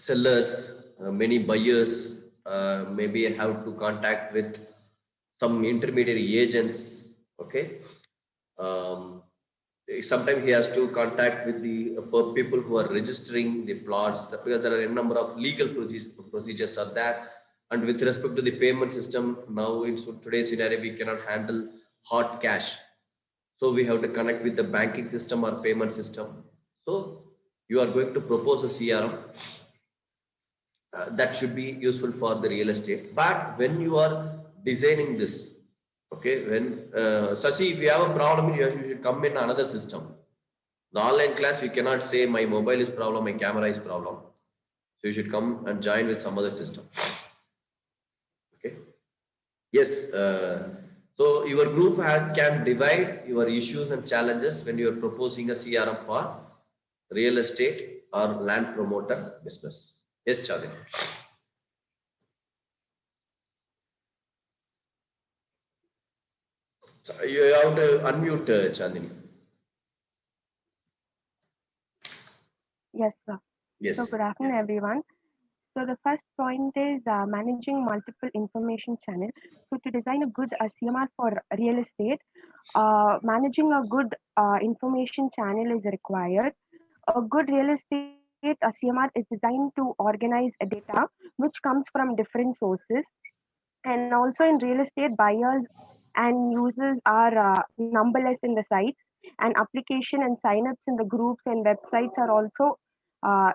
sellers, many buyers, maybe have to contact with some intermediary agents. Okay. Um, Sometimes he has to contact with the people who are registering the plots, because there are a number of legal procedures are there. And with respect to the payment system, now in today's scenario, we cannot handle hot cash. So we have to connect with the banking system or payment system. So you are going to propose a CRM that should be useful for the real estate. But when you are designing this, okay, when Sasi, if you have a problem, you should come in another system. The online class, you cannot say my mobile is problem, my camera is problem. So you should come and join with some other system. Okay. Yes. So your group can divide your issues and challenges when you are proposing a CRM for real estate or land promoter business. Yes, Chandini. So you have to unmute Chandini. Yes, sir. Yes. So good afternoon, everyone. So the first point is managing multiple information channels. So to design a good CMR for real estate, managing a good information channel is required. A good real estate CMR is designed to organize data which comes from different sources. And also in real estate, buyers and users are numberless in the sites, and application and signups in the groups and websites are also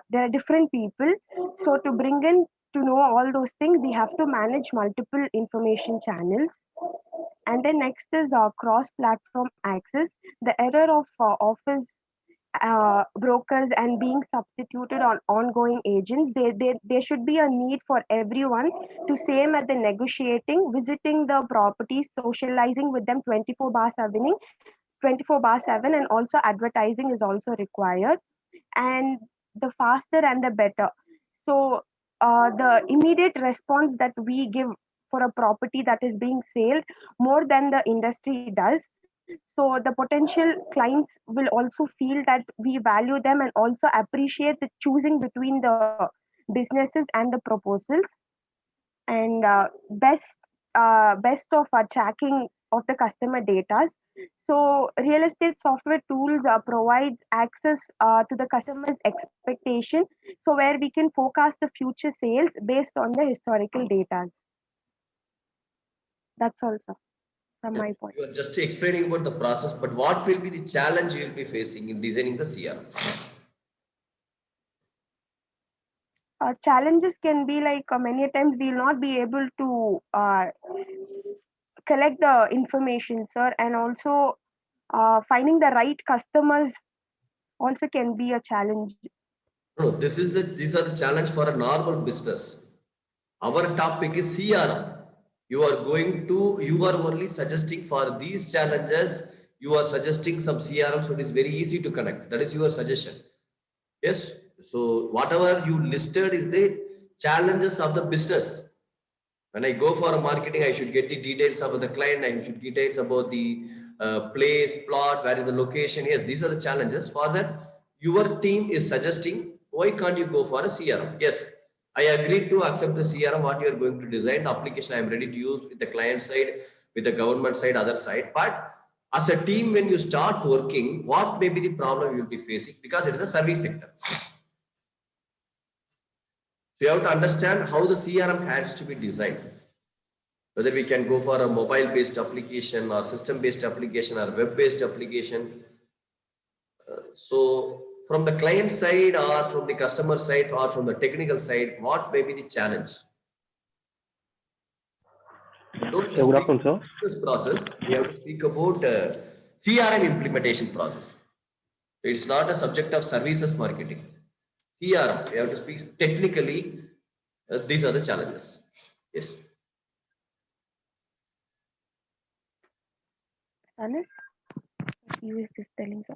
there are different people. So to bring in to know all those things, we have to manage multiple information channels. And then next is cross platform access. The error of office brokers and being substituted on ongoing agents, there should be a need for everyone to same at the negotiating, visiting the properties, socializing with them 24 bar 7, and also advertising is also required. And the faster and the better. So the immediate response that we give for a property that is being sold more than the industry does. So the potential clients will also feel that we value them and also appreciate the choosing between the businesses and the proposals. And best of tracking of the customer data. So real estate software tools provides access to the customer's expectation, so where we can forecast the future sales based on the historical data. That's also from my point. You are just explaining about the process, but what will be the challenge you will be facing in designing the CRM? Challenges can be like many times we will not be able to collect the information, sir, and also finding the right customers also can be a challenge. No, these are the challenge for a normal business. Our topic is CRM. You are only suggesting for these challenges, you are suggesting some CRM, so it is very easy to connect. That is your suggestion. Yes. So whatever you listed is the challenges of the business. When I go for a marketing, I should get the details about the client. I should details about the place, plot, where is the location. Yes, these are the challenges. For that, your team is suggesting, why can't you go for a CRM? Yes, I agree to accept the CRM, what you are going to design. The application I am ready to use with the client side, with the government side, other side. But as a team, when you start working, what may be the problem you will be facing? Because it is a service sector. So you have to understand how the CRM has to be designed. Whether we can go for a mobile-based application or system-based application or web-based application. So from the client side or from the customer side or from the technical side, what may be the challenge? Good afternoon, sir. This process, we have to speak about CRM implementation process. It's not a subject of services marketing. CRM, we have to speak technically. These are the challenges. Yes. Anas, you is just telling sir.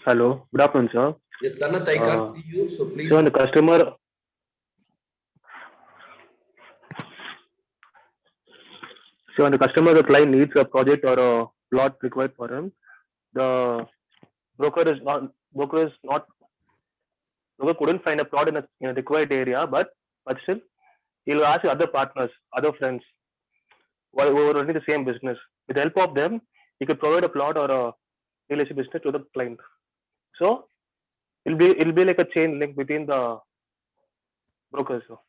Hello, good afternoon, sir. Yes, Sanat, I can't see you, so please. So when the customer, the client needs a project or a plot required for him, the broker is not broker couldn't find a plot in a required area, but still he'll ask other partners, other friends who are running the same business. With the help of them, he could provide a plot or a real estate business to the client. So it'll be like a chain link between the brokers. So.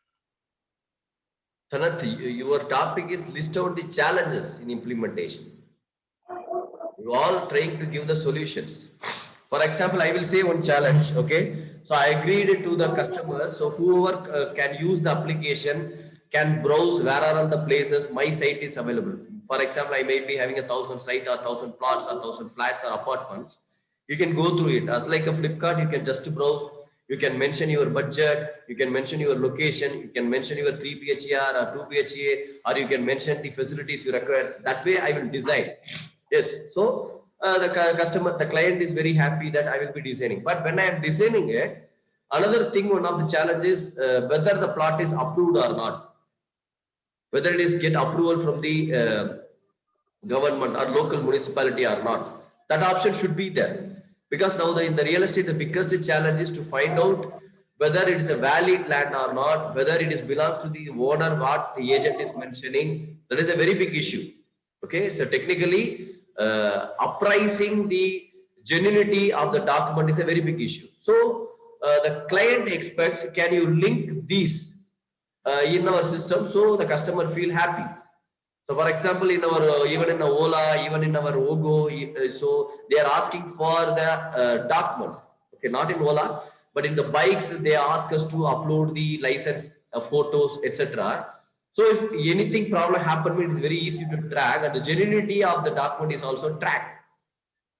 Sanath, your topic is list out the challenges in implementation. You all trying to give the solutions. For example, I will say one challenge. Okay, so I agreed to the customer. So whoever can use the application can browse where are all the places my site is available. For example, I may be having 1,000 site or 1,000 plots or 1,000 flats or apartments. You can go through it as like a Flipkart. You can just browse. You can mention your budget. You can mention your location. You can mention your 3 BHR or 2 BHA, or you can mention the facilities you require. That way, I will design. Yes. So the client is very happy that I will be designing. But when I am designing it, another thing, one of the challenges, whether the plot is approved or not, whether it is get approval from the government or local municipality or not. That option should be there, because now in the real estate, the biggest challenge is to find out whether it is a valid land or not, whether it is belongs to the owner, what the agent is mentioning. That is a very big issue. Okay, so technically, appraising the genuinity of the document is a very big issue. So the client expects, can you link these in our system so the customer feel happy? So for example, in our even in Ola, even in our Ogo, so they are asking for the documents. Okay, not in Ola, but in the bikes, they ask us to upload the license, photos, etc. So if anything problem happen, it is very easy to track, and the genuinity of the document is also tracked.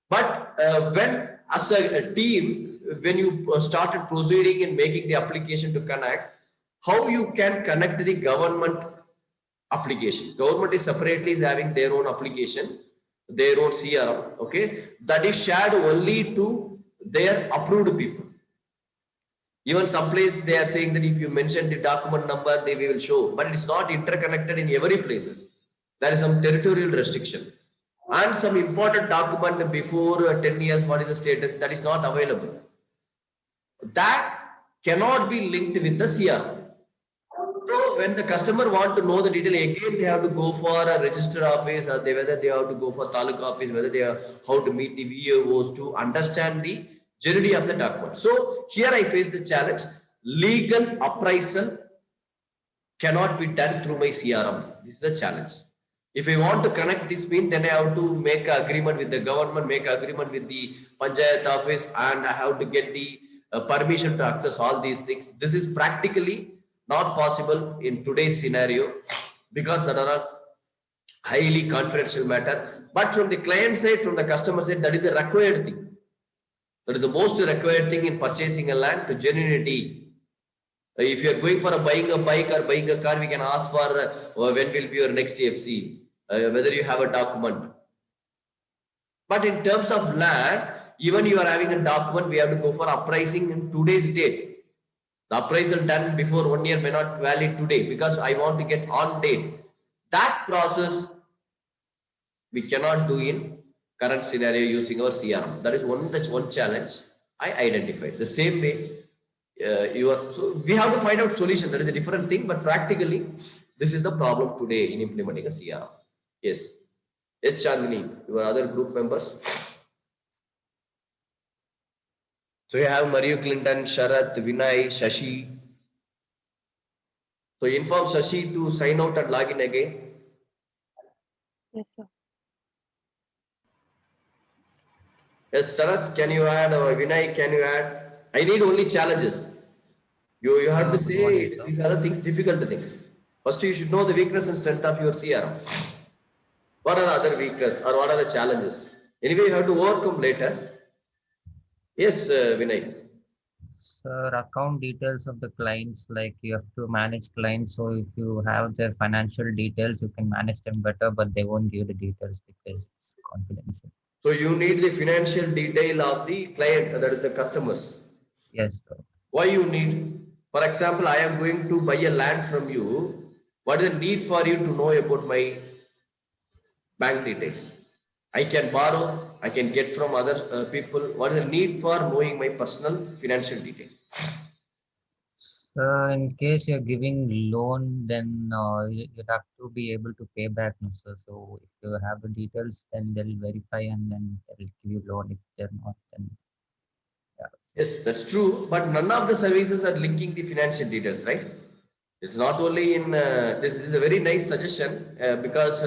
But when as a team, when you started proceeding in making the application to connect, how you can connect the government application? Government is separately is having their own application, their own CRM. Okay, that is shared only to their approved people. Even some place they are saying that if you mention the document number, they will show, but it's not interconnected in every places. There is some territorial restriction, and some important document before 10 years, what is the status, that is not available. That cannot be linked with the CRM. So when the customer want to know the detail, again they have to go for a register office, or whether they have to go for taluk office, whether they are how to meet the VOs to understand the genuinity of the document. So here I face the challenge. Legal appraisal cannot be done through my CRM. This is the challenge. If I want to connect this pin, then I have to make an agreement with the government, make an agreement with the Panchayat office, and I have to get the permission to access all these things. This is practically not possible in today's scenario, because that are a highly confidential matter. But from the client side, from the customer side, that is a required thing. That is the most required thing in purchasing a land, to genuinity. If you are going for buying a bike or buying a car, we can ask for when will be your next FC, whether you have a document. But in terms of land, even you are having a document, we have to go for appraising in today's date. The appraisal done before 1 year may not valid today, because I want to get on date. That process we cannot do in current scenario using our CRM. That is one challenge I identified. The same way, so we have to find out solution. That is a different thing, but practically this is the problem today in implementing a CRM. Yes. Yes, Chandni, your other group members. So you have Mario Clinton, Sharath, Vinay, Shashi. So inform Shashi to sign out and log in again. Yes, sir. Yes, Sharath, can you add, or Vinay, can you add? I need only challenges. You have to say morning, these are the things, difficult things. First, you should know the weakness and strength of your CRM. What are the other weaknesses, or what are the challenges? Anyway, you have to overcome later. Yes, Vinay. Sir, account details of the clients, like you have to manage clients. So if you have their financial details, you can manage them better, but they won't give the details because it's confidential. So you need the financial detail of the client, that is the customers. Yes, sir. Why you need? For example, I am going to buy a land from you. What is the need for you to know about my bank details? I can borrow I can get from other people? What is the need for knowing my personal financial details? In case you're giving loan, then you have to be able to pay back, no, sir. So if you have the details, then they'll verify and then they'll give you loan. If they're not, then yeah. Yes, that's true. But none of the services are linking the financial details, right? It's not only in this is a very nice suggestion because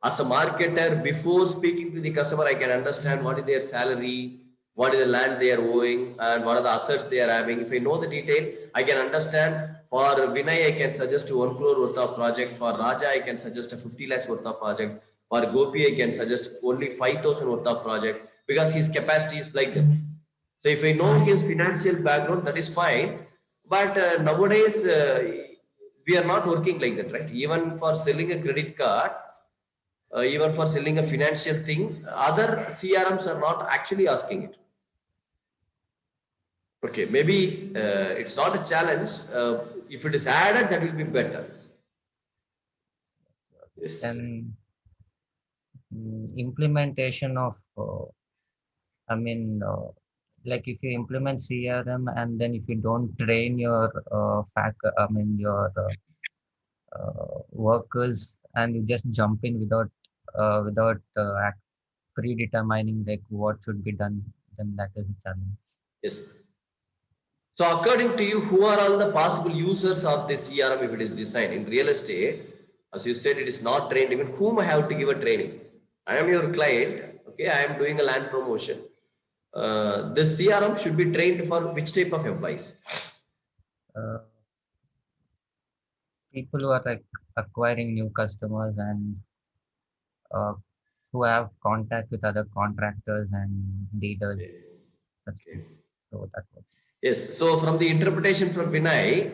as a marketer, before speaking to the customer, I can understand what is their salary, what is the land they are owing, and what are the assets they are having. If I know the detail, I can understand. For Vinay, I can suggest a 1 crore worth of project. For Raja, I can suggest a 50 lakhs worth of project. For Gopi, I can suggest only 5,000 worth of project because his capacity is like that. So if I know his financial background, that is fine. But nowadays, we are not working like that, right? Even for selling a credit card, even for selling a financial thing, other CRMs are not actually asking it. Okay, maybe it's not a challenge. If it is added, that will be better. Yes. Then implementation of, I mean, like if you implement CRM and then if you don't train your workers and you just jump in without predetermining like what should be done, then that is a challenge. Yes. So according to you, who are all the possible users of this CRM if it is designed in real estate? As you said, it is not trained. Even whom I have to give a training? I am your client. Okay, I am doing a land promotion. This CRM should be trained for which type of employees? People who are like acquiring new customers and who have contact with other contractors and dealers. Okay. So that was. Yes. So from the interpretation from Vinay,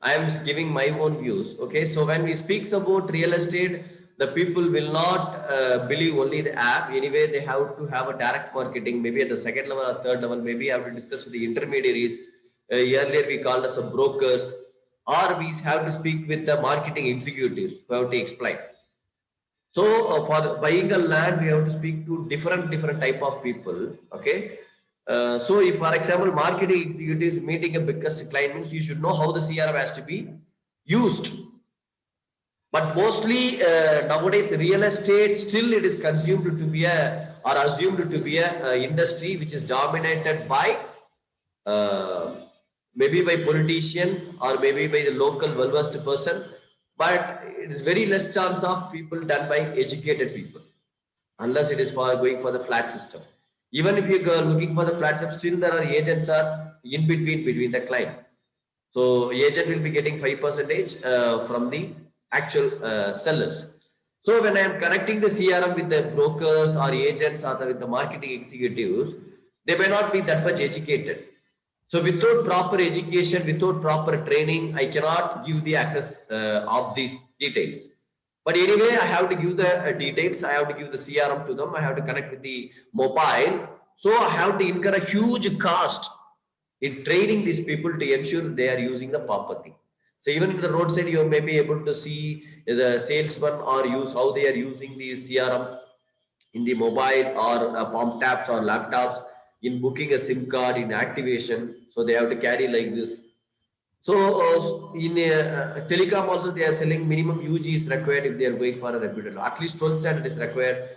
I am giving my own views. Okay. So when we speak about real estate, the people will not believe only the app. Anyway, they have to have a direct marketing, maybe at the second level or third level. Maybe I have to discuss with the intermediaries. Earlier we called as a brokers, or we have to speak with the marketing executives who have to explain. So for buying a land, we have to speak to different type of people. Okay. So if, for example, marketing executives meeting a biggest client, means you should know how the CRM has to be used. But mostly nowadays, real estate still it is consumed to be a or assumed to be a industry which is dominated by maybe by politician or maybe by the local well-versed person. But it is very less chance of people done by educated people, unless it is for going for the flat system. Even if you go looking for the flat system, still there are agents are in between the client. So agent will be getting 5% from the actual sellers. So when I am connecting the CRM with the brokers or agents or with the marketing executives, they may not be that much educated. So without proper education, without proper training, I cannot give the access of these details. But anyway, I have to give the details. I have to give the CRM to them. I have to connect with the mobile. So I have to incur a huge cost in training these people to ensure they are using the proper thing. So even in the roadside, you may be able to see the salesman or use how they are using the CRM in the mobile or palm taps or laptops in booking a SIM card in activation. So they have to carry like this. So in telecom also they are selling minimum UG is required if they are going for a reputed. At least 12th standard is required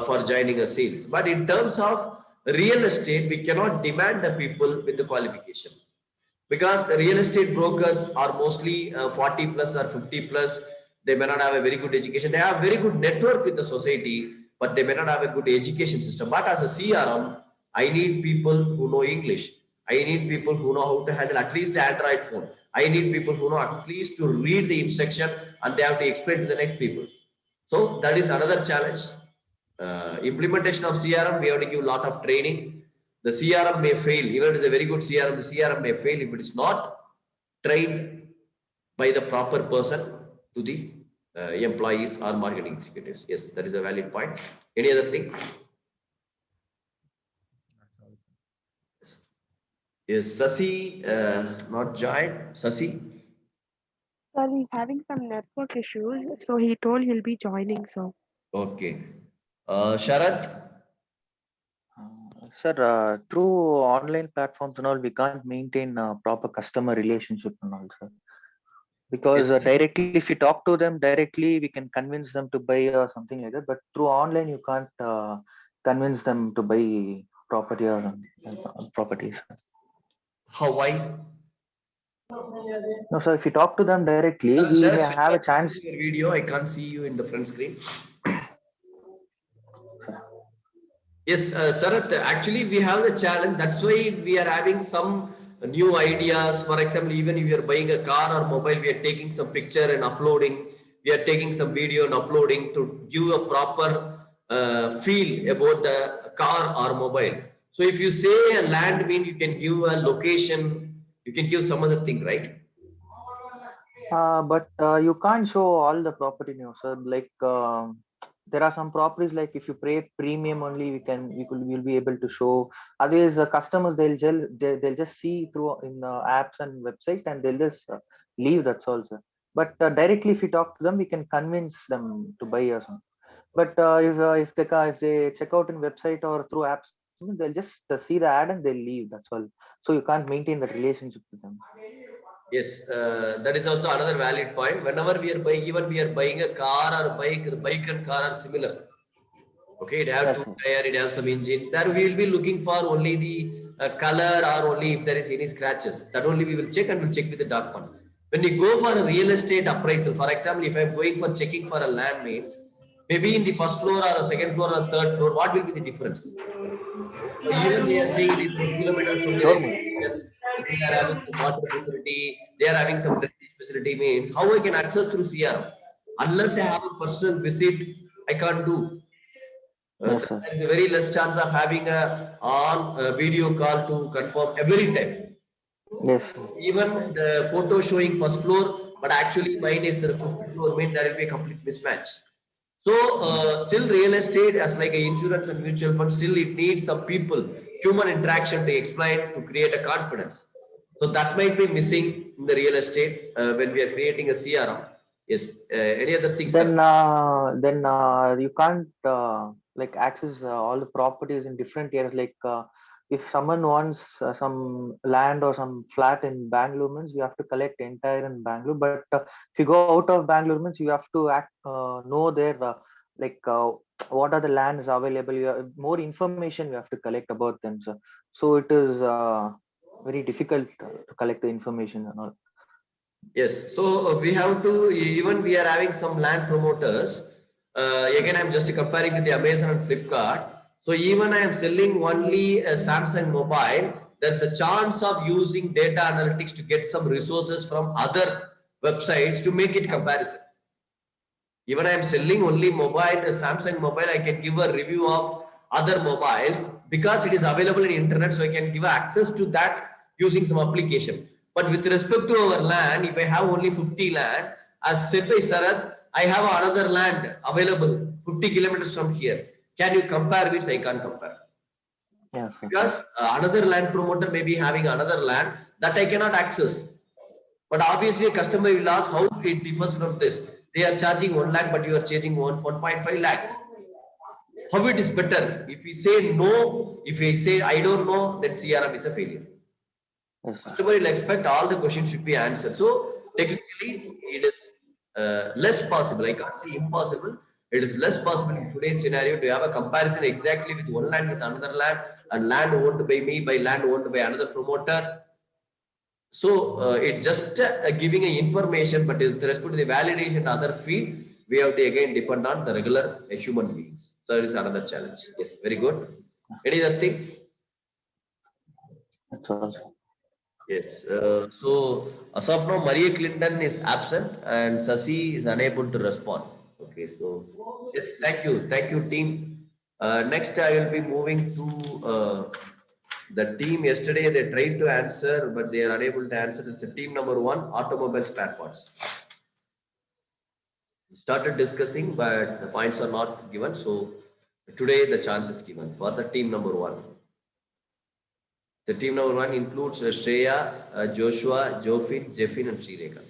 for joining a sales. But in terms of real estate, we cannot demand the people with the qualification because the real estate brokers are mostly 40 plus or 50 plus. They may not have a very good education. They have very good network with the society, but they may not have a good education system. But as a CRM, I need people who know English. I need people who know how to handle at least the Android phone. I need people who know at least to read the instruction and they have to explain to the next people. So that is another challenge. Implementation of CRM, we have to give a lot of training. The CRM may fail, even if it is a very good CRM, the CRM may fail if it is not trained by the proper person to the employees or marketing executives. Yes, that is a valid point. Any other thing? Is Sasi not joined? Sasi? Sir, he's having some network issues, so he told he'll be joining, sir. Okay. Sharat? Sir, through online platforms and all, we can't maintain proper customer relationship and all, sir. Because Yes. directly, if you talk to them directly, we can convince them to buy or something like that. But through online, you can't convince them to buy property or properties. How, why? No, sir. If you talk to them directly, we Sir, have a chance. your video. I can't see you in the front screen. Yes, Sarath, actually we have the challenge. That's why we are having some new ideas. For example, even if you are buying a car or mobile, we are taking some picture and uploading. We are taking some video and uploading to give a proper feel about the car or mobile. So if you say a land mean, you can give a location, you can give some other thing, right? But you can't show all the property news, sir. Like there are some properties like if you pay premium only, we'll be able to show. Otherwise, customers they'll just see through in apps and websites and they'll just leave. That's all, sir. But directly, if you talk to them, we can convince them to buy or something. But if they check out in website or through apps, they'll just see the ad and they'll leave. That's all. So you can't maintain that relationship with them. Yes, that is also another valid point. Whenever we are buying, even we are buying a car or bike, the bike and car are similar. Okay, it have Yes, two sir. tire, it has some engine. There we will be looking for only the color or only if there is any scratches. That only we will check and we'll check with the document. When we go for a real estate appraisal, for example, if I'm going for checking for a land means, maybe in the first floor or a second floor or third floor, what will be the difference? Even they are saying it is 1 kilometer from the Sure, railway station, they are having some water facility, they are having some drainage facility means how I can access through CRM? Unless I have a personal visit, I can't do. yes, sir. There is a very less chance of having a video call to confirm every time. Yes, sir. Even the photo showing first floor, but actually mine is the fifth floor, mean there will be a complete mismatch. So still real estate as like a insurance and mutual fund, still it needs some people, human interaction to explain, to create a confidence. So that might be missing in the real estate when we are creating a CRM. Yes. Any other things, sir? Then you can't like access all the properties in different areas. Like if someone wants some land or some flat in Bangalore, means you have to collect entire in Bangalore. But if you go out of Bangalore, means you have to know their like what are the lands available. More information you have to collect about them. So it is very difficult to collect the information and all. Yes, so we have to, even we are having some land promoters. Again, I'm just comparing with the Amazon and Flipkart. So even I am selling only a Samsung mobile, there's a chance of using data analytics to get some resources from other websites to make it comparison. Even I am selling only mobile, a Samsung mobile, I can give a review of other mobiles because it is available in internet. So I can give access to that using some application. But with respect to our land, if I have only 50 land, as said by Sarath, I have another land available 50 kilometers from here. Can you compare which I can't compare? Yes, sir. Because another land promoter may be having another land that I cannot access. But obviously, a customer will ask how it differs from this. They are charging 1 lakh, but you are charging 1.5 lakhs. How it is better? If we say no, if we say I don't know, then CRM is a failure. Yes, sir. Customer will expect all the questions should be answered. So technically, it is less possible. I can't say impossible. It is less possible in today's scenario to have a comparison exactly with one land with another land and land owned by me by land owned by another promoter. So it's just giving a information, but with respect to the validation and other field, we have to again depend on the regular human beings. So it is another challenge. Yes, very good. Any other thing? That's all, sir. Yes. So as of now, Maria Clinton is absent and Sasi is unable to respond. Okay. So yes, thank you, team. Next, I will be moving to the team. Yesterday they tried to answer, but they are unable to answer. It's a team number 1, automobile spare parts. We started discussing, but the points are not given. So today the chance is given for the team number 1. The team number 1 includes Shreya, Joshua, Jofin, Jeffin, and Srireka.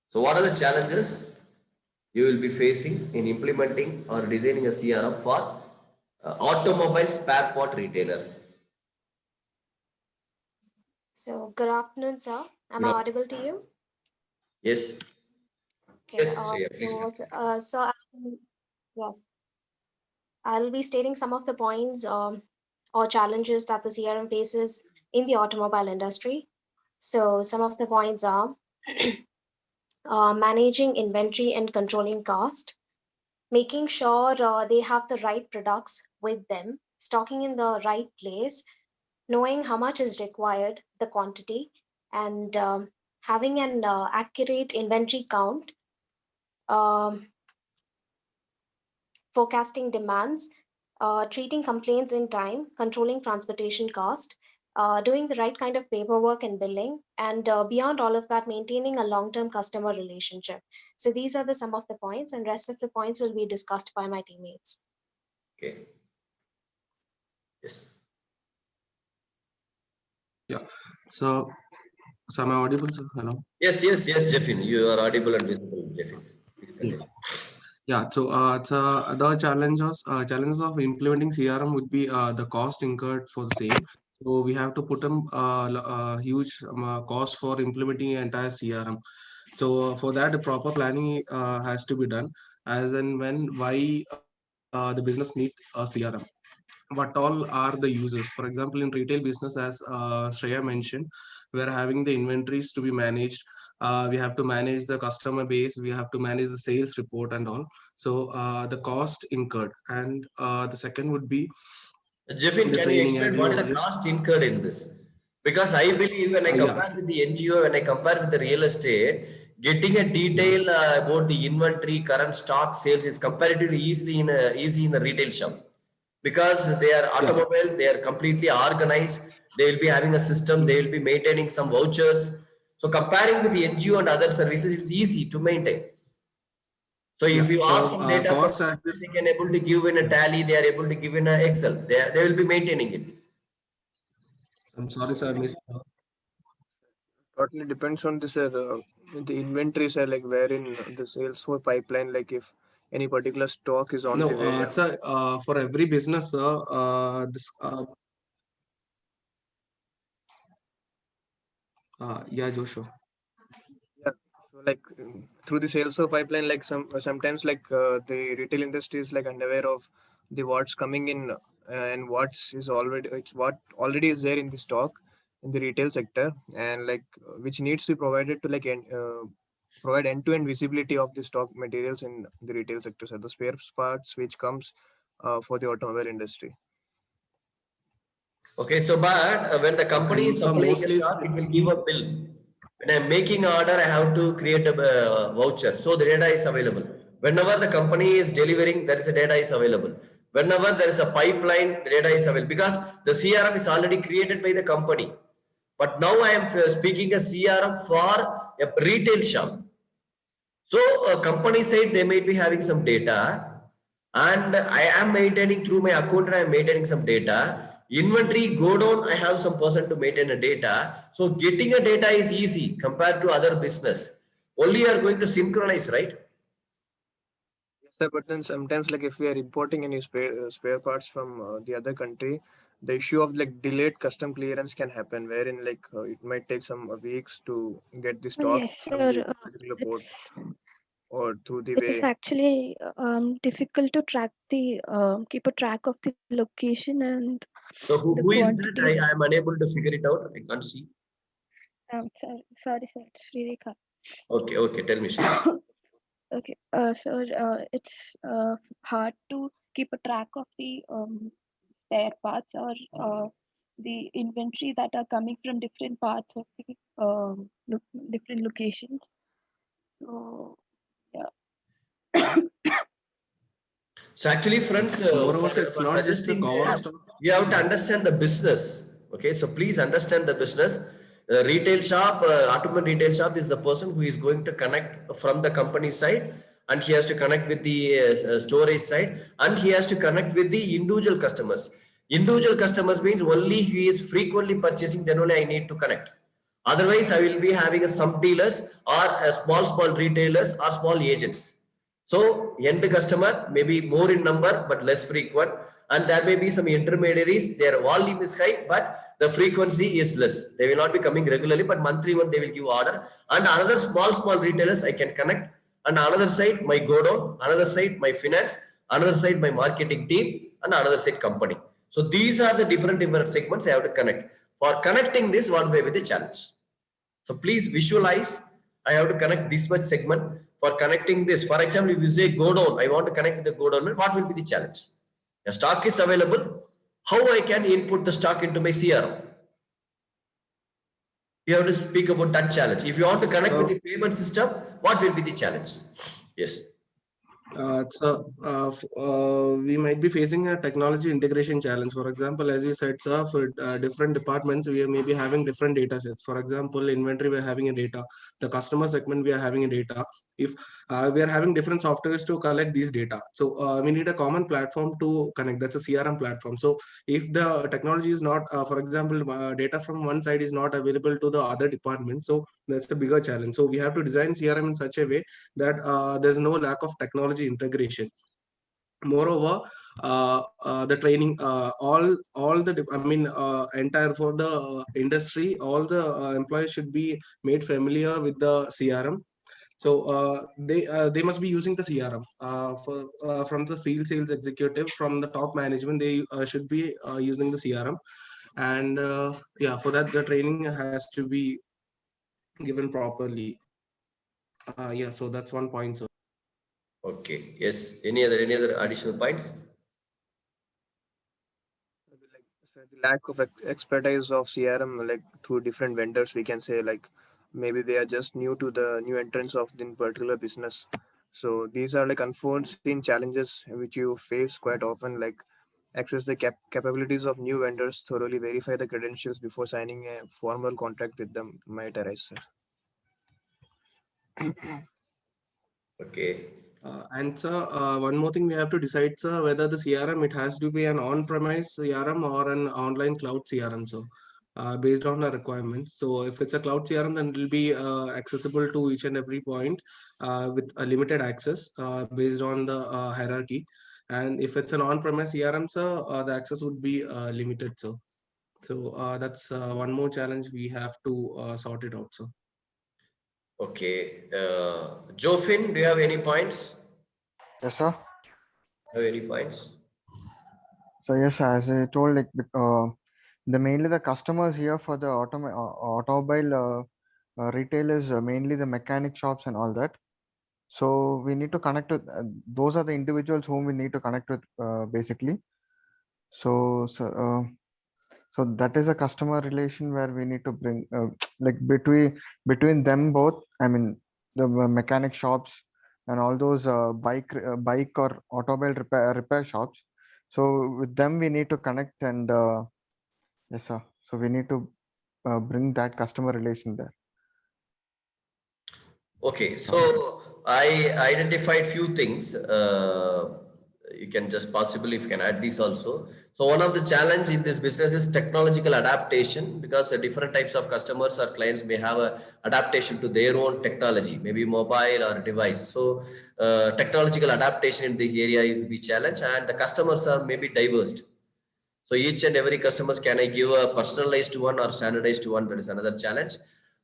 So what are the challenges you will be facing in implementing or designing a CRM for automobile spare part retailer. So good afternoon, sir. Am I Good audible to you? Yes. Okay. Yes, Shreya, please continue. Yes, I'll be stating some of the points or challenges that the CRM faces in the automobile industry. So some of the points are managing inventory and controlling cost, making sure they have the right products with them, stocking in the right place, knowing how much is required, the quantity, and having an accurate inventory count, um, forecasting demands, treating complaints in time, controlling transportation cost, doing the right kind of paperwork and billing, and beyond all of that, maintaining a long-term customer relationship. So these are the some of the points, and rest of the points will be discussed by my teammates. Okay. Yes. Yeah. So am I audible, sir? Hello. Yes, Jeffin, you are audible and visible, Jeffin. Please Yeah. continue. Yeah. So the challenges of implementing CRM would be the cost incurred for the same. So we have to put in huge cost for implementing an entire CRM. So for that, the proper planning has to be done, as and when why the business needs a CRM. What all are the users? For example, in retail business, as Shreya mentioned, we are having the inventories to be managed. We have to manage the customer base. We have to manage the sales report and all. So the cost incurred, and the second would be Jeffin, the can you training, explain as you what is the already. cost incurred in this? Because I believe when I Yeah, compare with the NGO, when I compare with the real estate, getting a yeah, detail about the inventory, current stock sales is comparatively easy in a retail shop. Because they are yeah. automobile, they are completely organized. They will be having a system. They will be maintaining some vouchers. So comparing with the NGO and other services, it's easy to maintain. So if Yeah. you ask So some data from cost business, access. they can able to give in a tally. They are able to give in a Excel. They will be maintaining it. I'm sorry, sir. I missed. Totally depends on this the inventories are like wherein the sales for pipeline, like if any particular stock is on No, the way. it's a for every business, this yeah, Joshua. Yeah. So like through the sales of pipeline, like sometimes like the retail industry is like unaware of the what's coming in and what's is already it's what already is there in the stock in the retail sector, and like which needs to be provided to like provide end-to-end visibility of the stock materials in the retail sector, so the spare parts which comes for the automobile industry. Okay, so but when the company And is so supplying a mostly it's stock, it will give a bill. When I'm making order, I have to create a voucher. So the data is available. Whenever the company is delivering, there is a data is available. Whenever there is a pipeline, the data is available because the CRM is already created by the company. But now I am speaking a CRM for a retail shop. So a company side, they might be having some data and I am maintaining through my account and I am maintaining some data. Inventory go down, I have some person to maintain a data. So getting a data is easy compared to other business. Only you are going to synchronize, right? Yes, sir, but then sometimes like if we are importing any spare parts from the other country, the issue of like delayed custom clearance can happen, wherein like it might take some weeks to get the stock Yes, from the sir. particular port or through the It is way. actually difficult to keep a track of the location and So the who is that? quantity. I am unable to figure it out. I can't see. Sorry, sir. It's Sririka. Okay, tell me, Shri. Okay, sir. It's hard to keep a track of the spare parts or the inventory that are coming from different parts of the different locations. So yeah. So actually, friends, moreover, sir, it's for not just the suggesting this, cost. you have to understand the business. Okay, so please understand the business. Retail shop, automobile retail shop is the person who is going to connect from the company side, and he has to connect with the storage side, and he has to connect with the individual customers. Individual customers means only he is frequently purchasing, then only I need to connect. Otherwise, I will be having some dealers or small retailers or small agents. So end customer may be more in number, but less frequent. And there may be some intermediaries, their volume is high, but the frequency is less. They will not be coming regularly, but monthly one they will give order. And another small retailers I can connect. And another side, my go down, another side, my finance, another side, my marketing team, and another side, company. So these are the different segments I have to connect. For connecting this, what may be the challenge? So please visualize, I have to connect this much segment. For connecting this, for example, if you say go down, I want to connect with the go down, what will be the challenge? The stock is available. How I can input the stock into my CRM? You have to speak about that challenge. If you want to connect with the payment system, what will be the challenge? Yes. We might be facing a technology integration challenge. For example, as you said, sir, for different departments, we may be having different data sets. For example, inventory, we're having a data. The customer segment, we are having a data. If we are having different softwares to collect these data, so we need a common platform to connect. That's a CRM platform. So if the technology is not, for example, data from one side is not available to the other department, so that's the bigger challenge. So we have to design CRM in such a way that there's no lack of technology integration. Moreover, the training, entire for the industry, all the employees should be made familiar with the CRM. So they must be using the CRM from the field sales executive, from the top management. They should be using the CRM, and yeah, for that the training has to be given properly. Yeah, so that's one point. So okay, yes. Any other additional points? The lack of expertise of CRM, like through different vendors, we can say, like maybe they are just new to the new entrance of the particular business. So these are like unforeseen challenges which you face quite often, like access the capabilities of new vendors, thoroughly verify the credentials before signing a formal contract with them might arise, sir. Okay. And sir, one more thing we have to decide, sir, whether the CRM, it has to be an on-premise CRM or an online cloud CRM. So based on the requirements. So if it's a cloud CRM, then it will be accessible to each and every point with a limited access based on the hierarchy. And if it's an on-premise CRM, sir, the access would be limited. So that's one more challenge we have to sort it out. So. Okay. Jofin, do you have any points? Yes, sir. Have any points? So yes, as I told, like mainly the customers here for the automobile retail is mainly the mechanic shops and all that. So we need to connect with those are the individuals whom we need to connect with basically. So that is a customer relation where we need to bring like between them both. I mean the mechanic shops and all those bike or automobile repair shops. So with them we need to connect and yes, sir. So we need to bring that customer relation there. Okay, so I identified few things. You can just possibly, if you can add this also. So one of the challenge in this business is technological adaptation, because different types of customers or clients may have a adaptation to their own technology, maybe mobile or device. So technological adaptation in this area will be challenge, and the customers are maybe diverse. So each and every customers, can I give a personalized one or standardized one? That is another challenge.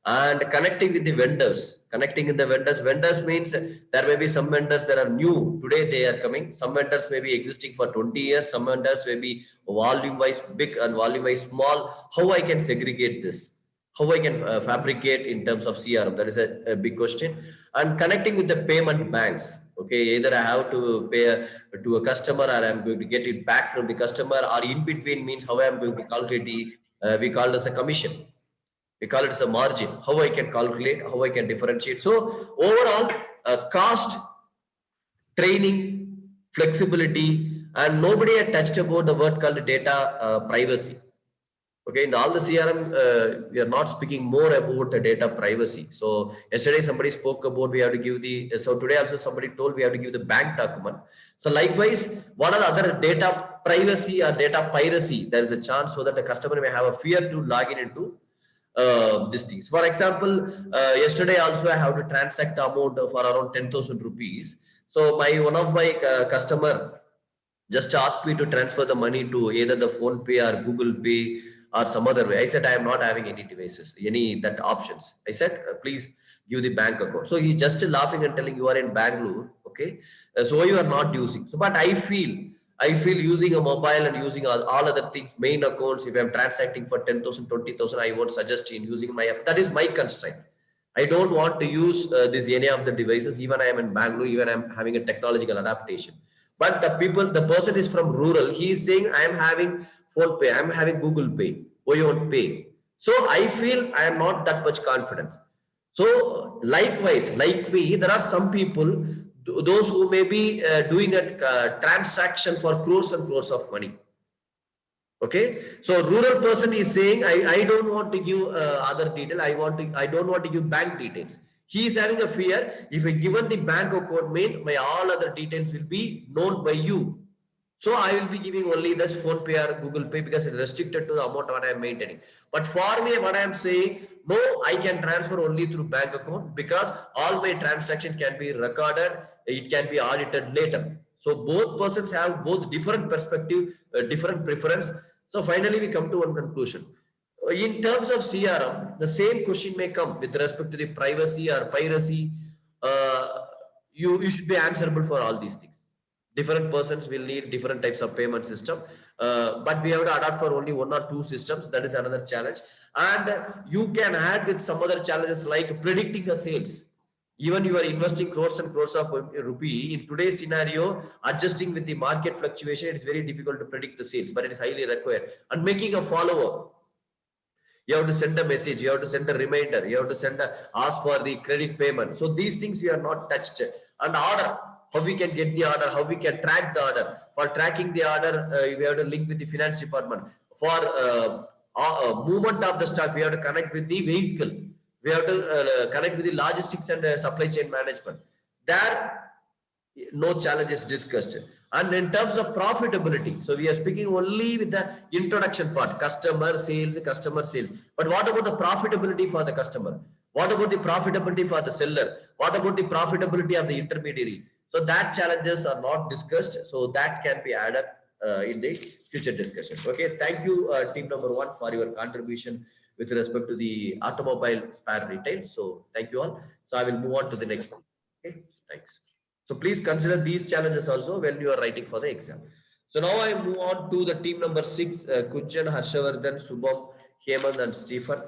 And connecting with the vendors, vendors means there may be some vendors that are new today, they are coming. Some vendors may be existing for 20 years. Some vendors may be volume wise big and volume wise small. How I can segregate this? How I can fabricate in terms of CRM? That is a big question. And connecting with the payment banks. Okay, either I have to pay to a customer, or I'm going to get it back from the customer, or in between means how I'm going to calculate the, we call it as a commission. We call it as a margin. How I can calculate, how I can differentiate. So overall, cost, training, flexibility, and nobody had touched about the word called data privacy. Okay, in all the CRM, we are not speaking more about the data privacy. So yesterday somebody spoke about we have to give the, so today also somebody told we have to give the bank document. So likewise, what are the other data privacy or data piracy? There is a chance so that the customer may have a fear to log in into these things. For example, yesterday also I have to transact the amount for around 10,000 rupees. So one of my customer just asked me to transfer the money to either the Phone Pay or Google Pay or some other way. I said, I am not having any devices, any that options. I said, please give the bank account. So he's just laughing and telling, you are in Bangalore, okay? So you are not using. So, but I feel using a mobile and using all other things, main accounts, if I'm transacting for 10,000, 20,000, I won't suggest in using my app. That is my constraint. I don't want to use this any of the devices. Even I am in Bangalore, even I'm having a technological adaptation. But the person is from rural. He is saying, I am having Phone Pay, I am having Google Pay, or you won't pay. So I feel I am not that much confident. So likewise, like me, there are some people, those who may be doing a transaction for crores and crores of money. Okay, so rural person is saying, I don't want to give other detail. I don't want to give bank details. He is having a fear. If I given the bank account main, my all other details will be known by you. So I will be giving only this Phone Pay or Google Pay because it's restricted to the amount what I am maintaining. But for me, what I am saying, no, I can transfer only through bank account because all my transaction can be recorded. It can be audited later. So both persons have both different perspective, different preference. So finally, we come to one conclusion. In terms of CRM, the same question may come with respect to the privacy or piracy. You should be answerable for all these things. Different persons will need different types of payment system, but we have to adapt for only one or two systems. That is another challenge. And you can add with some other challenges like predicting the sales. Even you are investing crores and crores of rupee in today's scenario, adjusting with the market fluctuation, it is very difficult to predict the sales, but it is highly required. And making a follow-up. You have to send a message, you have to send a reminder, you have to ask for the credit payment. So these things we are not touched. And order, how we can get the order, how we can track the order. For tracking the order, we have to link with the finance department. For movement of the stock, we have to connect with the vehicle. We have to connect with the logistics and supply chain management. There, no challenges discussed. And in terms of profitability, so we are speaking only with the introduction part, customer sales. But what about the profitability for the customer? What about the profitability for the seller? What about the profitability of the intermediary? So that challenges are not discussed. So that can be added in the future discussions. Okay, thank you, team number 1, for your contribution with respect to the automobile spare retail. So thank you all. So I will move on to the next one. Okay, thanks. So please consider these challenges also when you are writing for the exam. So now I move on to the team number 6, Kunjan, Harshavardhan, Subham, Hemant and Stephen.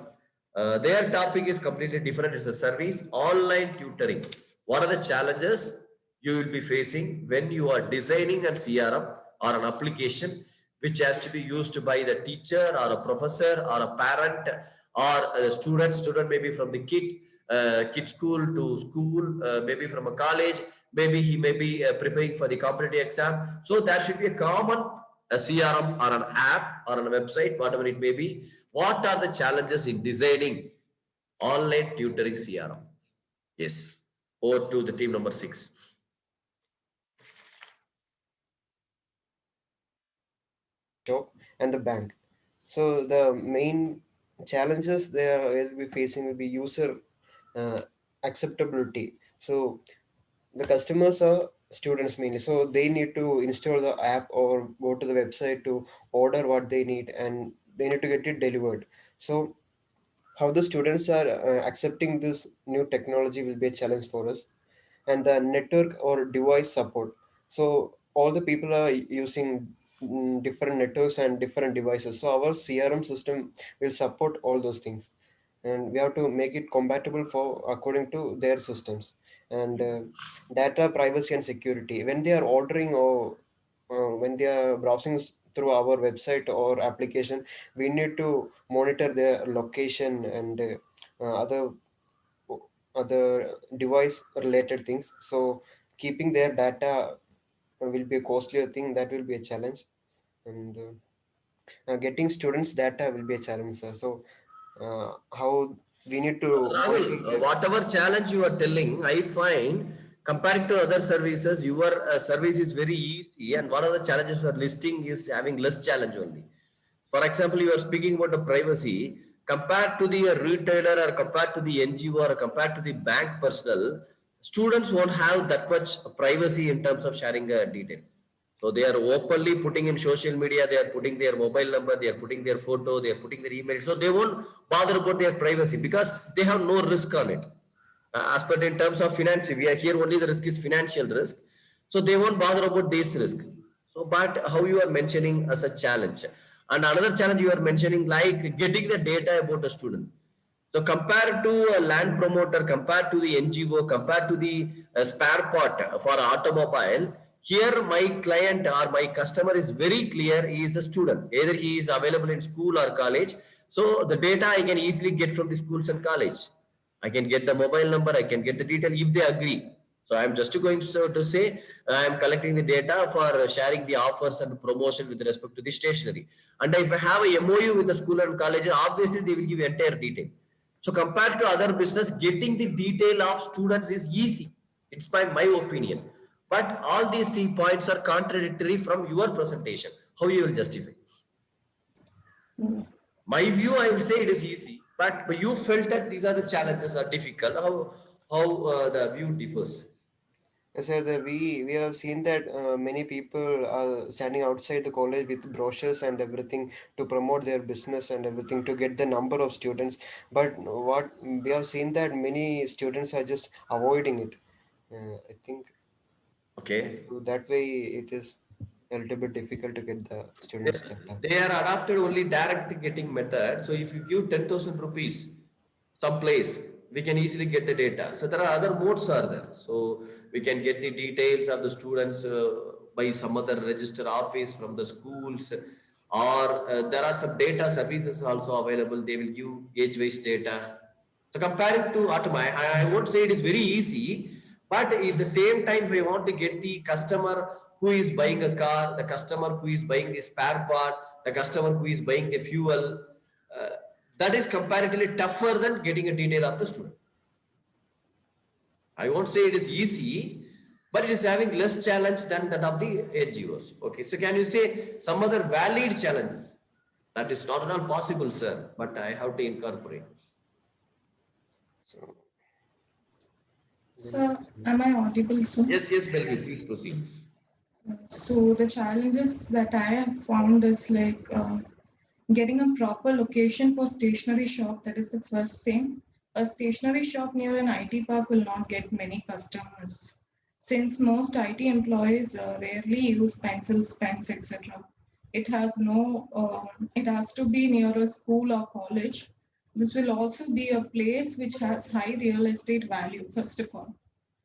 Their topic is completely different. It's a service, online tutoring. What are the challenges you will be facing when you are designing a CRM or an application which has to be used by the teacher or a professor or a parent or a student maybe from the kid school to school, maybe from a college, maybe he may be preparing for the competitive exam. So that should be a common CRM or an app or a website, whatever it may be. What are the challenges in designing online tutoring CRM? Yes, over to the team number 6. Shop and the bank. So the main challenges they will be facing will be user acceptability. So the customers are students mainly, so they need to install the app or go to the website to order what they need, and they need to get it delivered. So how the students are accepting this new technology will be a challenge for us. And the network or device support, so all the people are using different networks and different devices, so our CRM system will support all those things, and we have to make it compatible for according to their systems. And data privacy and security, when they are ordering or when they are browsing through our website or application, we need to monitor their location and other device related things. So keeping their data will be a costlier thing, that will be a challenge. And getting students data will be a challenge, sir. So how we need to Rahul, whatever challenge you are telling, I find compared to other services, your service is very easy, and one of the challenges you are listing is having less challenge only. For example, you are speaking about the privacy compared to the retailer or compared to the NGO or compared to the bank personnel. students won't have that much privacy in terms of sharing detail. So they are openly putting in social media, they are putting their mobile number, they are putting their photo, they are putting their email. So they won't bother about their privacy because they have no risk on it. As per in terms of finance, we are here only the risk is financial risk. So they won't bother about this risk. So, but how you are mentioning as a challenge. And another challenge you are mentioning like getting the data about a student. So compared to a land promoter, compared to the NGO, compared to the spare part for automobile, here my client or my customer is very clear, he is a student. Either he is available in school or college. So the data I can easily get from the schools and college. I can get the mobile number, I can get the detail if they agree. So I'm just going to say I'm collecting the data for sharing the offers and promotion with respect to the stationery. And if I have a MOU with the school and college, obviously they will give entire detail. So compared to other business, getting the detail of students is easy. It's by my opinion. But all these 3 points are contradictory from your presentation. How you will justify? My view, I will say it is easy. But you felt that these are the challenges are difficult. How the view differs? Yes, sir, we have seen that many people are standing outside the college with brochures and everything to promote their business and everything to get the number of students. But what we have seen that many students are just avoiding it. I think Okay. so that way it is a little bit difficult to get the students data. They are adopted only direct getting method. So if you give 10,000 rupees someplace, we can easily get the data. So there are other modes are there. So we can get the details of the students by some other register office from the schools, or there are some data services also available. They will give age-wise data. So comparing to Automi, I won't say it is very easy, but at the same time, if we want to get the customer who is buying a car, the customer who is buying the spare part, the customer who is buying the fuel, that is comparatively tougher than getting a detail of the student. I won't say it is easy, but it is having less challenge than that of the NGOs. Okay, so can you say some other valid challenges? That is not at all possible, sir, but I have to incorporate. So, am I audible, sir? Yes, Belvi, please proceed. So, the challenges that I have found is like getting a proper location for stationery shop. That is the first thing. A stationery shop near an IT park will not get many customers, since most IT employees rarely use pencils, pens, etc. It has no. It has to be near a school or college. This will also be a place which has high real estate value, first of all.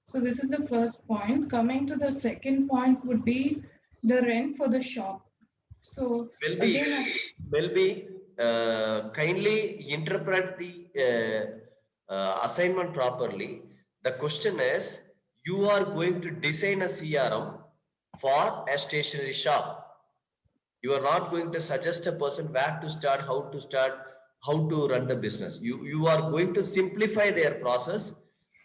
So this is the first point. Coming to the second point would be the rent for the shop. So kindly interpret the assignment properly. The question is, you are going to design a CRM for a stationery shop. You are not going to suggest a person where to start, how to run the business. You are going to simplify their process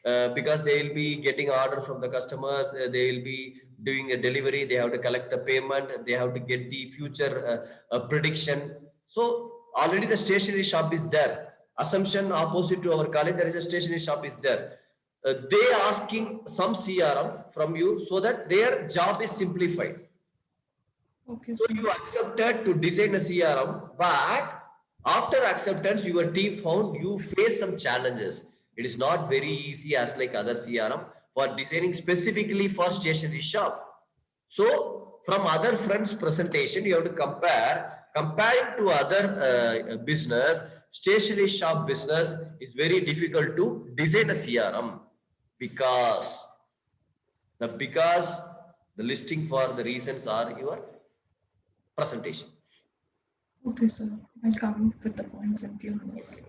because they will be getting order from the customers, they will be doing a delivery, they have to collect the payment, they have to get the future prediction. So already the stationery shop is there. Assumption opposite to our college, there is a stationery shop is there. They are asking some CRM from you so that their job is simplified. Okay, so you accepted to design a CRM, but after acceptance, your team found you face some challenges. It is not very easy as like other CRM for designing specifically for stationery shop. So from other friends' presentation, you have to comparing to other business, stationery shop business is very difficult to design a CRM because the listing for the reasons are your presentation. Okay, sir. I'll come with the points in few minutes.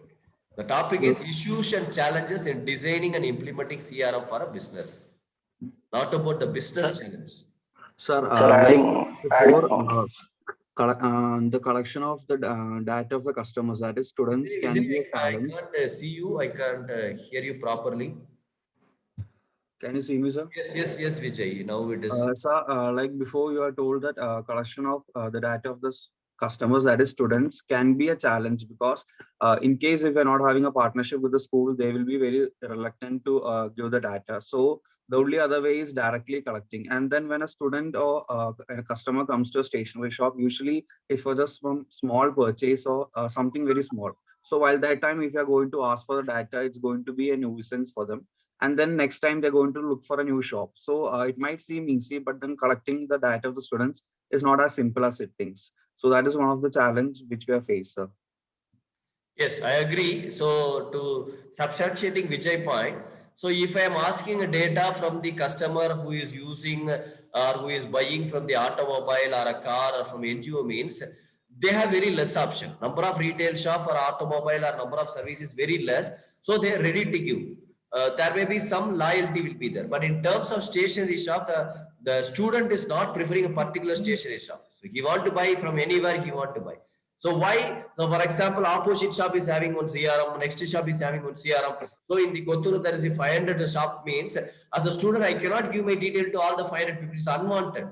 The topic is issues and challenges in designing and implementing CRM for a business, not about the business challenge. Sir, the collection of the data of the customers, that is students, can be a challenge. I can't see you. I can't hear you properly. Can you see me, sir? Yes, Vijay. Now it is. Sir, like before, you are told that collection of the data of the customers, that is students, can be a challenge, because in case if you're not having a partnership with the school, they will be very reluctant to give the data. So the only other way is directly collecting. And then when a student or a customer comes to a stationery shop, usually it's for just one small purchase or something very small. So while that time, if you're going to ask for the data, it's going to be a nuisance for them. And then next time they're going to look for a new shop. So it might seem easy, but then collecting the data of the students is not as simple as it thinks. So that is one of the challenge which we have faced, sir. Yes, I agree. So to substantiating Vijay point, so if I am asking a data from the customer who is using or who is buying from the automobile or a car or from NGO means, they have very less option. Number of retail shop or automobile or number of services very less. So they are ready to give. There may be some loyalty will be there. But in terms of stationery shop, the student is not preferring a particular stationery shop. So he want to buy from anywhere he want to buy. So why? So for example, opposite shop is having one CRM, next shop is having one CRM. So in the Kotturu, there is a 500 shop means, as a student, I cannot give my detail to all the 500 people. It's unwanted.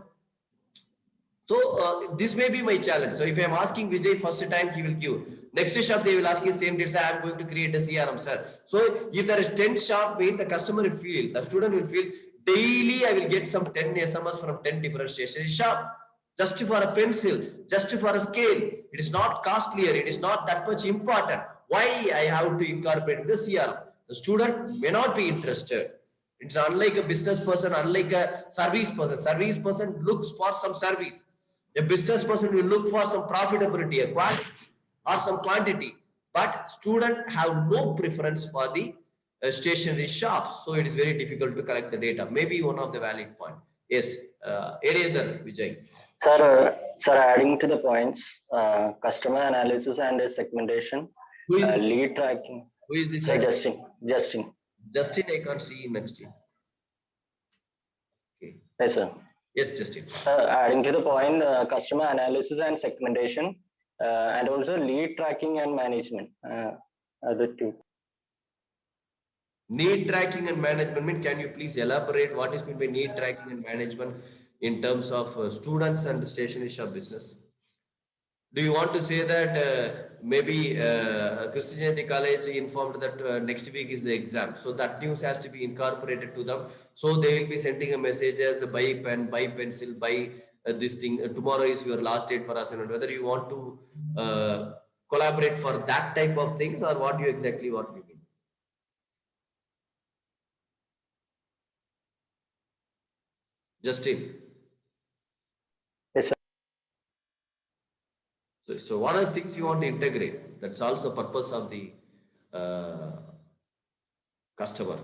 So this may be my challenge. So if I am asking Vijay first time, he will give. Next shop, they will ask his same data. I am going to create a CRM, sir. So if there is 10 shop, means the customer will feel, the student will feel, daily I will get some 10 SMS from 10 different stationery shop. Just for a pencil, just for a scale. It is not costlier. It is not that much important. Why I have to incorporate this CRM? The student may not be interested. It's unlike a business person, unlike a service person. Service person looks for some service. A business person will look for some profitability, a quality or some quantity. But student have no preference for the stationery shops. So it is very difficult to collect the data. Maybe one of the valid point. Yes, any other, Vijay? Sir, adding to the points, customer analysis and segmentation, lead tracking. Who is this? Sir, Justin. Justin, I can't see next year. Okay. Yes, sir. Yes, Justin. Adding to the point, customer analysis and segmentation, and also lead tracking and management. The two. Need tracking and management. Can you please elaborate what is meant by need tracking and management in terms of students and stationery shop business? Do you want to say that maybe Christian Jayanti College informed that next week is the exam, so that news has to be incorporated to them, so they will be sending a message as buy pen, buy pencil, buy this thing, tomorrow is your last date for assignment. Whether you want to collaborate for that type of things, or what you exactly what you mean? Justin. Yes, sir. So what are the things you want to integrate? That's also purpose of the customer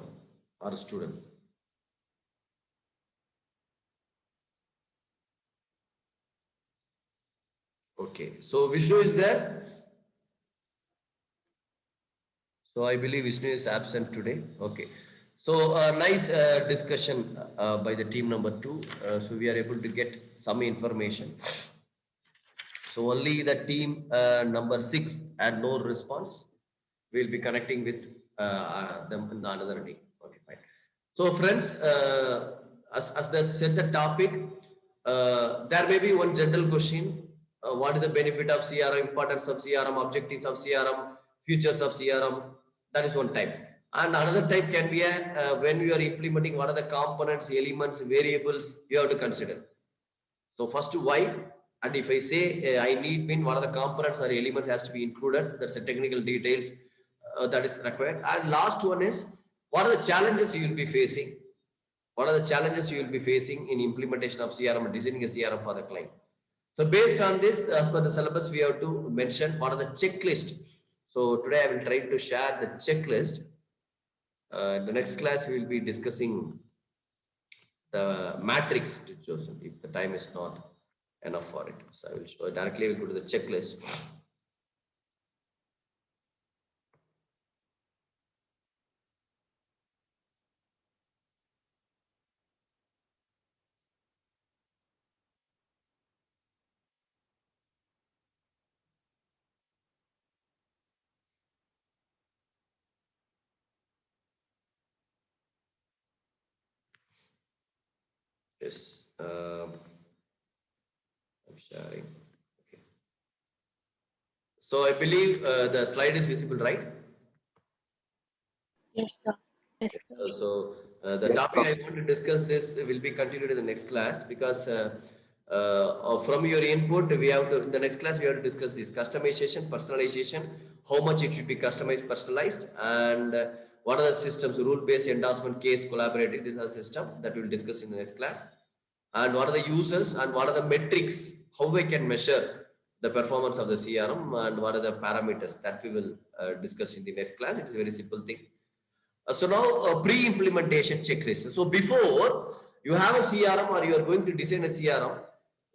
or student. Okay, so Vishnu is there. So I believe Vishnu is absent today. Okay. So nice discussion by the team number 2. So we are able to get some information. So only the team number 6 had no response. We'll be connecting with them in the another day. Okay, fine. So friends, as that said the topic, there may be one general question. What is the benefit of CRM, importance of CRM, objectives of CRM, futures of CRM? That is one type. And another type can be when you are implementing, what are the components, elements, variables you have to consider. So first, why? And if I say I need mean, what are the components or elements has to be included? That's the technical details that is required. And last one is, what are the challenges you will be facing? What are the challenges you will be facing in implementation of CRM, designing a CRM for the client? So based on this, as per the syllabus, we have to mention what are the checklist. So today I will try to share the checklist. In the next class, we will be discussing the matrix to Joseph, if the time is not enough for it. So I will show directly, we'll go to the checklist. Yes, I'm sharing. Okay. So I believe the slide is visible, right? Yes, sir. Yes, sir. So the Yes, topic sir. I want to discuss this will be continued in the next class, because from your input we have to, in the next class we have to discuss this customization, personalization, how much it should be customized, personalized, and what are the systems, rule-based, endorsement, case, collaborative. These are system that we will discuss in the next class. And what are the users and what are the metrics, how we can measure the performance of the CRM, and what are the parameters that we will discuss in the next class. It's a very simple thing. So now pre-implementation checklist. So before you have a CRM or you are going to design a CRM,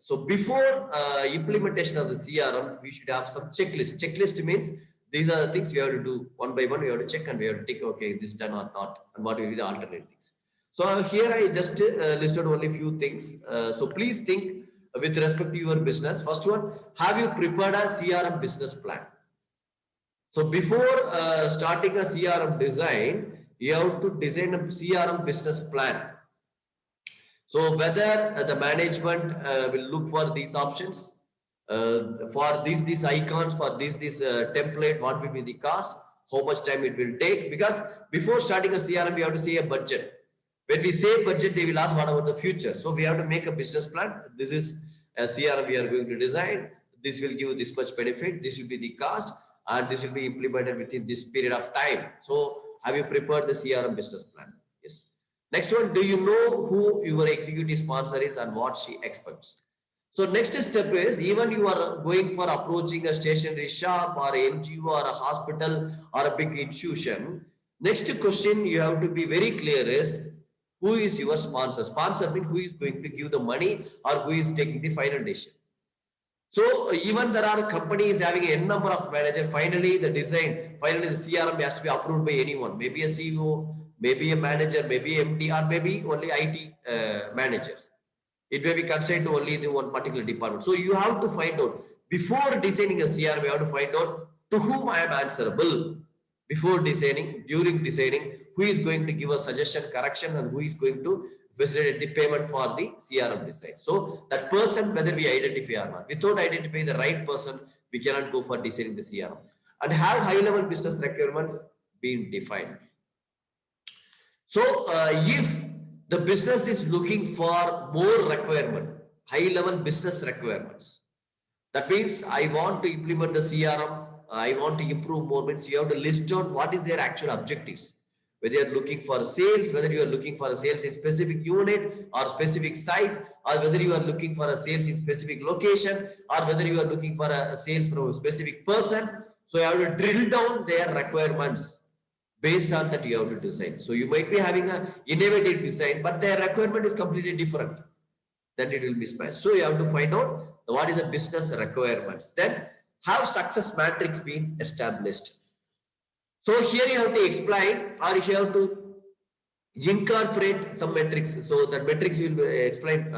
so before implementation of the CRM, we should have some checklist. Checklist means these are the things you have to do one by one. We have to check and we have to tick, okay, this done or not, and what will be the alternate things. So here I just listed only few things. So please think with respect to your business. First one, have you prepared a CRM business plan? So before starting a CRM design, you have to design a CRM business plan. So whether the management will look for these options, for these icons, for this template, what will be the cost, how much time it will take. Because before starting a CRM, we have to say a budget. When we say budget, they will ask what about the future. So we have to make a business plan. This is a CRM we are going to design. This will give this much benefit. This will be the cost, and this will be implemented within this period of time. So have you prepared the CRM business plan? Yes. Next one, do you know who your executive sponsor is and what she expects? So next step is, even you are going for approaching a stationery shop or a NGO or a hospital or a big institution, next question you have to be very clear is, who is your sponsor? Sponsor means who is going to give the money or who is taking the final decision. So even there are companies having a number of managers, finally the CRM has to be approved by anyone, maybe a CEO, maybe a manager, maybe MD, or maybe only IT managers. It may be constrained to only the one particular department. So you have to find out, before designing a CRM, you have to find out to whom I am answerable. Before designing, during designing, who is going to give a suggestion, correction, and who is going to facilitate the payment for the CRM design. So that person, whether we identify or not, without identifying the right person, we cannot go for designing the CRM. And have high-level business requirements being defined. So if the business is looking for more requirement, high-level business requirements, that means I want to implement the CRM, I want to improve more, means you have to list down what is their actual objectives. Whether you are looking for sales, whether you are looking for a sales in specific unit or specific size, or whether you are looking for a sales in specific location, or whether you are looking for a sales from a specific person. So you have to drill down their requirements. Based on that, you have to design. So you might be having an innovative design, but their requirement is completely different. Then it will be smashed. So you have to find out what is the business requirements. Then have success matrix been established. So here you have to explain, or you have to incorporate some metrics. So that metrics will be explained,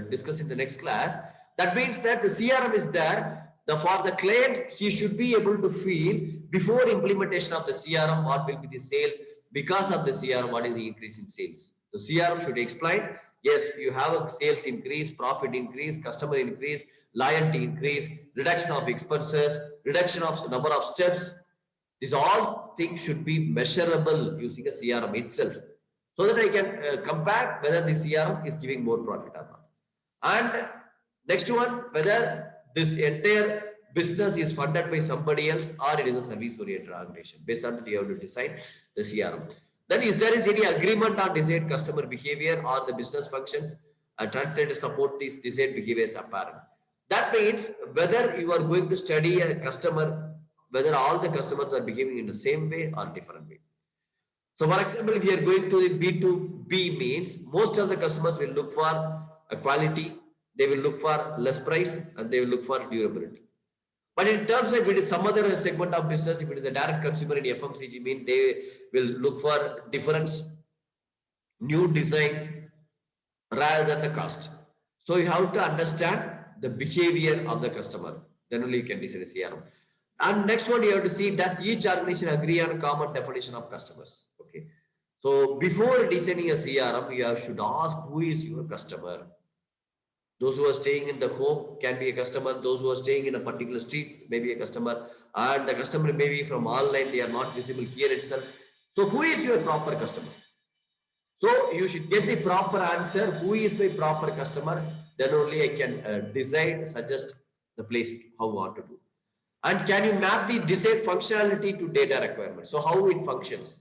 discuss in the next class. That means that the CRM is there. For the client, he should be able to feel before implementation of the CRM what will be the sales, because of the CRM what is the increase in sales. The CRM should explain, yes, you have a sales increase, profit increase, customer increase, loyalty increase, reduction of expenses, reduction of number of steps. These all things should be measurable using a CRM itself, so that I can compare whether the CRM is giving more profit or not. And next one, whether this entire business is funded by somebody else or it is a service-oriented organization. Based on that, you have to decide the CRM. Then, is there any agreement on desired customer behavior or the business functions translated support these desired behaviors apparent. That means whether you are going to study a customer, whether all the customers are behaving in the same way or different way. So for example, if you are going to the B2B means most of the customers will look for a quality, they will look for less price, and they will look for durability. But in terms of if it is some other segment of business, if it is a direct consumer in FMCG, mean they will look for difference, new design rather than the cost. So you have to understand the behavior of the customer. Then only you can design a CRM. And next one, you have to see, does each organization agree on a common definition of customers? Okay. So before designing a CRM, you should ask who is your customer. Those who are staying in the home can be a customer. Those who are staying in a particular street may be a customer. And the customer may be from online, they are not visible here itself. So who is your proper customer? So you should get the proper answer. Who is my proper customer? Then only I can decide, suggest the place how we want to do. And can you map the desired functionality to data requirements? So how it functions?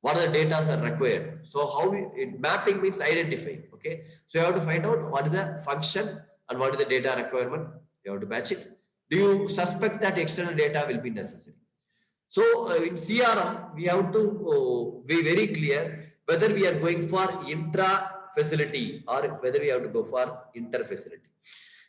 What are the data are required? So mapping means identifying. Okay. So you have to find out what is the function and what is the data requirement. You have to match it. Do you suspect that external data will be necessary? So in CRM, we have to be very clear whether we are going for intra facility or whether we have to go for inter facility.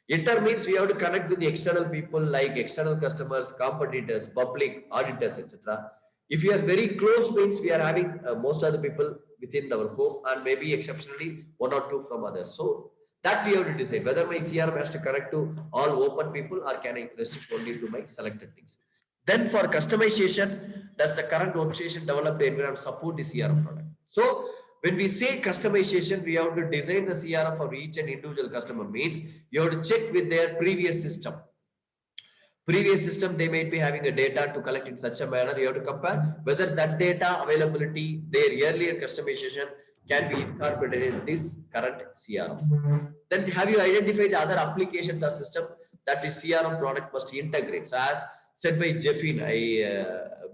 Inter means we have to connect with the external people like external customers, competitors, public, auditors, etc. If you are very close means we are having most of the people within our home and maybe exceptionally one or two from others. So that we have to decide whether my CRM has to connect to all open people or can I restrict only to my selected things. Then for customization, does the current workstation developed environment support the CRM product? So when we say customization, we have to design the CRM for each and individual customer. Means you have to check with their previous system. Previous system, they might be having a data to collect in such a manner. You have to compare whether that data availability, their earlier customization can be incorporated in this current CRM. Then have you identified the other applications or system that the CRM product must integrate? So as said by Jeffin, I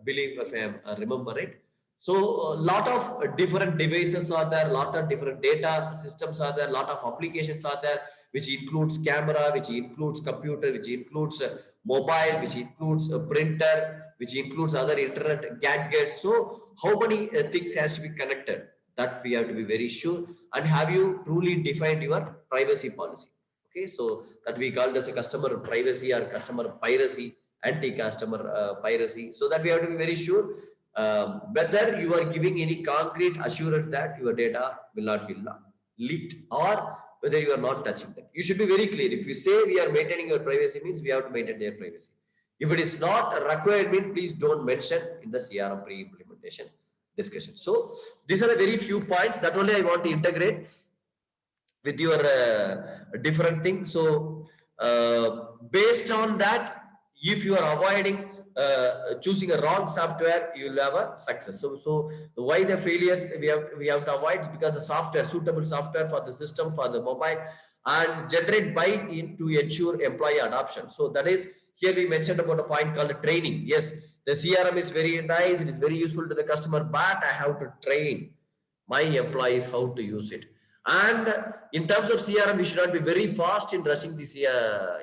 believe if I remember it. So a lot of different devices are there, a lot of different data systems are there, a lot of applications are there, which includes camera, which includes computer, which includes mobile, which includes a printer, which includes other internet gadgets. So how many things has to be connected? That we have to be very sure. And have you truly defined your privacy policy? Okay, so that we call as a customer privacy or customer piracy, anti-customer piracy. So that we have to be very sure whether you are giving any concrete assurance that your data will not be leaked or whether you are not touching them. You should be very clear. If you say we are maintaining your privacy means we have to maintain their privacy. If it is not a requirement, please don't mention in the CRM pre-implementation discussion. So these are the very few points that only I want to integrate with your different things. So based on that, if you are avoiding choosing a wrong software, you will have a success. So why the failures we have to avoid is because the software, suitable software for the system, for the mobile, and generate buy-in to ensure employee adoption. So that is, here we mentioned about a point called training. Yes, the CRM is very nice, it is very useful to the customer, but I have to train my employees how to use it. And in terms of CRM, we should not be very fast in rushing this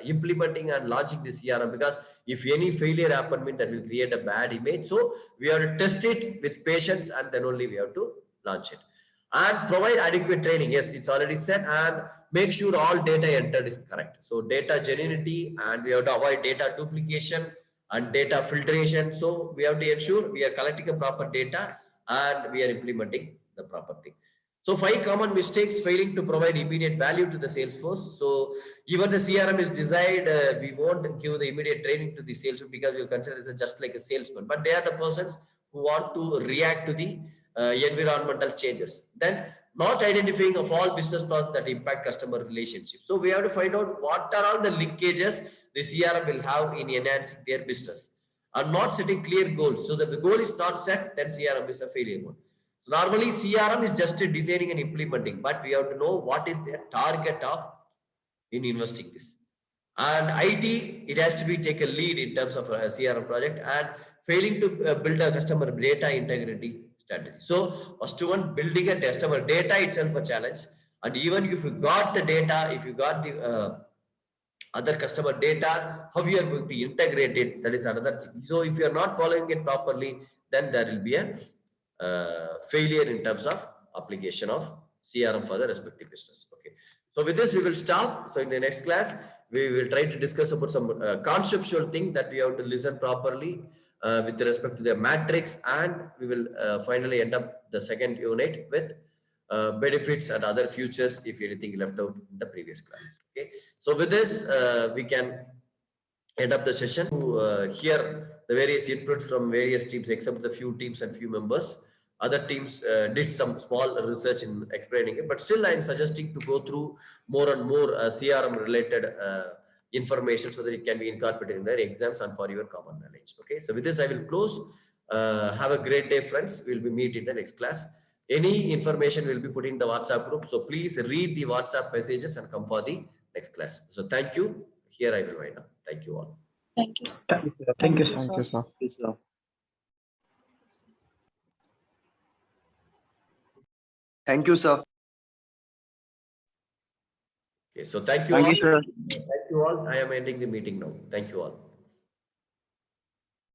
implementing and launching the CRM, because if any failure happens, that will create a bad image. So we have to test it with patience and then only we have to launch it. And provide adequate training. Yes, it's already said, and make sure all data entered is correct. So data genuinity, and we have to avoid data duplication and data filtration. So we have to ensure we are collecting a proper data and we are implementing the proper thing. So 5 common mistakes: failing to provide immediate value to the sales force. So even the CRM is designed, we won't give the immediate training to the salesman because we'll consider it as just like a salesman, but they are the persons who want to react to the environmental changes. Then not identifying of all business processes that impact customer relationships. So we have to find out what are all the linkages the CRM will have in enhancing their business, and not setting clear goals. So that the goal is not set, then CRM is a failure mode. So normally CRM is just designing and implementing, but we have to know what is their target of in investing this. And IT, it has to be take a lead in terms of a CRM project, and failing to build a customer data integrity strategy. So first one, building a customer data itself a challenge. And even if you got the data, if you got the other customer data, how you are going to integrate it, that is another thing. So if you are not following it properly, then there will be a failure in terms of application of CRM for the respective business. Okay. So with this, we will stop. So in the next class, we will try to discuss about some conceptual thing that we have to listen properly with respect to the matrix, and we will finally end up the second unit with benefits and other features if anything left out in the previous class. Okay. So with this, we can end up the session to hear the various inputs from various teams, except the few teams and few members. Other teams did some small research in explaining it, but still I'm suggesting to go through more and more CRM related information so that it can be incorporated in their exams and for your common knowledge. Okay, so with this I will close. Have a great day, friends. We'll be meet in the next class. Any information will be put in the WhatsApp group, so please read the WhatsApp messages and come for the next class. So thank you. Here I will wind up. Thank you all. Thank you. Thank you, sir. Thank you, sir. Thank you, sir. Thank you, sir. Okay, so thank you Thank all. you, sir. Thank you all. I am ending the meeting now. Thank you all.